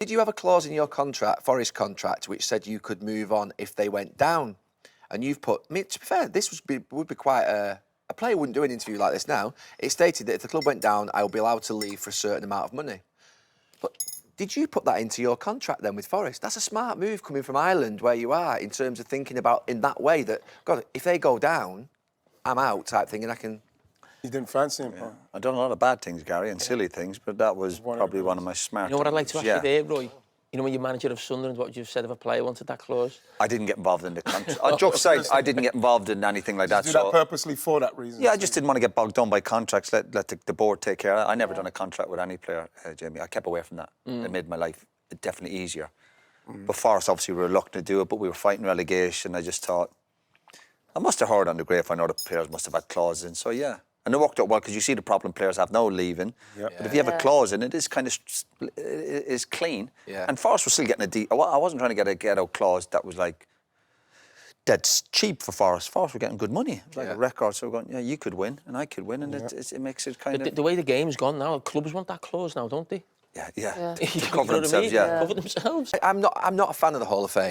Did you have a clause in your contract, Forest contract, which said you could move on if they went down? And you've put, I mean, to be fair, this would be quite a player wouldn't do an interview like this now. It stated that if the club went down, I will be allowed to leave for a certain amount of money. But did you put that into your contract then with Forest? That's a smart move coming from Ireland, where you are, in terms of thinking about in that way that, God, if they go down, I'm out type thing, and I can. You didn't fancy him, huh? I've done a lot of bad things, Gary, and silly things, but that was probably one of my smarter You know what I'd like to ask moves, you there, Roy? You know, when you're manager of Sunderland, what you've said if a player wanted that clause? I didn't get involved in the contract. Joke aside, I didn't get involved in anything like that. Did you do that purposely for that reason? Yeah, I just didn't want to get bogged down by contracts. Let the board take care of it. I never done a contract with any player, Jamie. I kept away from that. It made my life definitely easier. But Forest obviously were reluctant to do it, but we were fighting relegation. I just thought, I must have heard on the grapevine other players must have had clauses in. So yeah. And it worked out well because you see the problem players have now leaving. Yep. But if you have a clause in it, it's kind of is clean. Yeah. And Forest was still getting I wasn't trying to get a get-out clause that was like that's cheap for Forest. Forest were getting good money. It was like a record. So we're going, yeah, you could win and I could win, and it makes it kind of The way the game's gone now, clubs want that clause now, don't they? yeah. You To cover know what I themselves, mean? yeah. Cover themselves. I'm not a fan of the Hall of Fame.